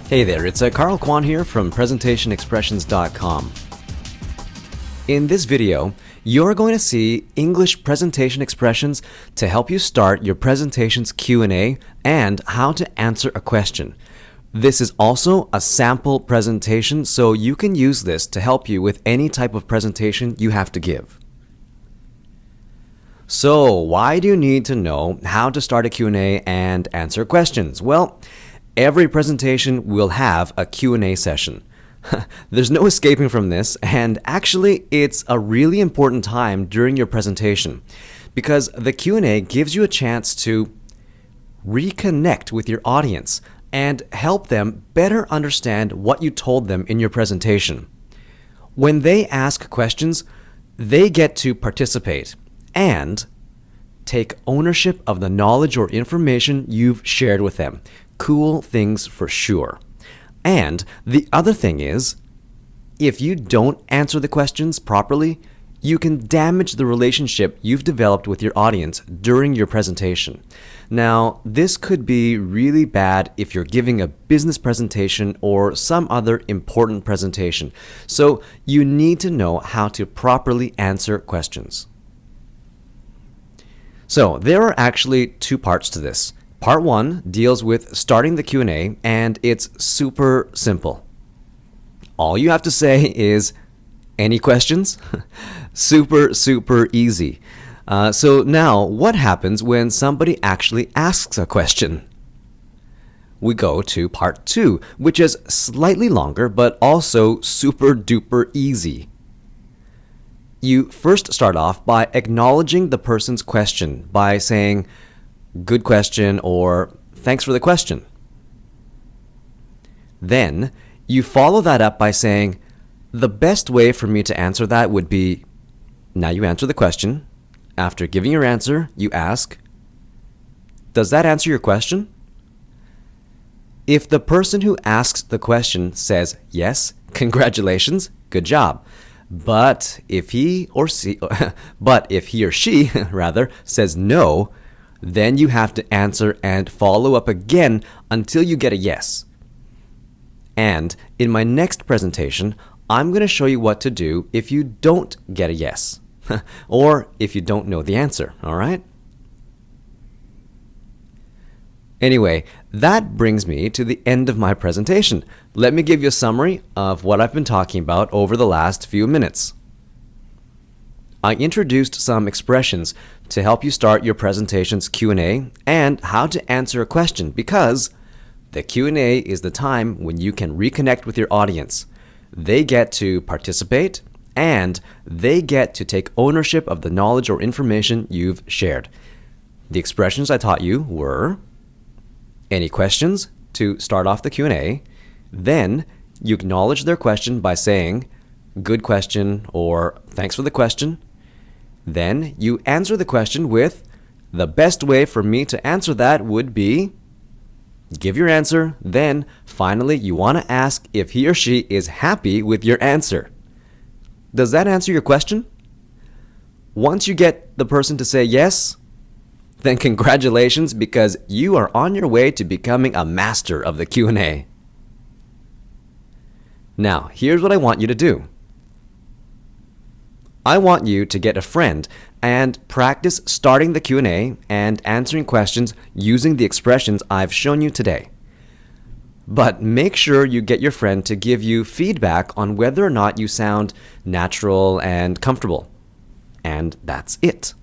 Hey there, it's Carl Kwan here from PresentationExpressions.com. In this video, you're going to see English presentation expressions to help you start your presentation's Q&A and how to answer a question. This is also a sample presentation, so you can use this to help you with any type of presentation you have to give. So, why do you need to know how to start a Q&A and answer questions? Well, every presentation will have a Q&A session. There's no escaping from this, and actually it's a really important time during your presentation because the Q&A gives you a chance to reconnect with your audience and help them better understand what you told them in your presentation. When they ask questions, they get to participate and take ownership of the knowledge or information you've shared with them. Cool things for sure. And the other thing is, if you don't answer the questions properly, you can damage the relationship you've developed with your audience during your presentation. Now, this could be really bad if you're giving a business presentation or some other important presentation. So you need to know how to properly answer questions. So there are actually two parts to this. Part 1 deals with starting the Q&A, and it's super simple. All you have to say is, any questions? Super easy. So now, what happens when somebody actually asks a question? We go to part 2, which is slightly longer, but also super duper easy. You first start off by acknowledging the person's question by saying, "Good question," or "Thanks for the question." Then you follow that up by saying, "The best way for me to answer that would be," now you answer the question. After giving your answer, you ask, "Does that answer your question?" If the person who asks the question says yes, congratulations, good job. But if he or she rather says no, then you have to answer and follow up again until you get a yes. And in my next presentation, I'm going to show you what to do if you don't get a yes, or if you don't know the answer, all right? Anyway, that brings me to the end of my presentation. Let me give you a summary of what I've been talking about over the last few minutes. I introduced some expressions to help you start your presentation's Q&A and how to answer a question, because the Q&A is the time when you can reconnect with your audience. They get to participate and they get to take ownership of the knowledge or information you've shared. The expressions I taught you were: any questions to start off the Q&A, then you acknowledge their question by saying, "Good question," or "Thanks for the question." Then you answer the question with, "The best way for me to answer that would be," give your answer. Then finally you want to ask if he or she is happy with your answer. Does that answer your question? Once you get the person to say yes, then congratulations, because you are on your way to becoming a master of the Q&A. Now, here's what I want you to do. I want you to get a friend and practice starting the Q&A and answering questions using the expressions I've shown you today. But make sure you get your friend to give you feedback on whether or not you sound natural and comfortable. And that's it.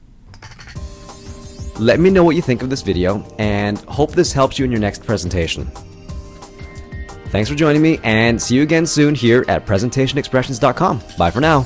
Let me know what you think of this video, and hope this helps you in your next presentation. Thanks for joining me, and see you again soon here at PresentationExpressions.com. Bye for now.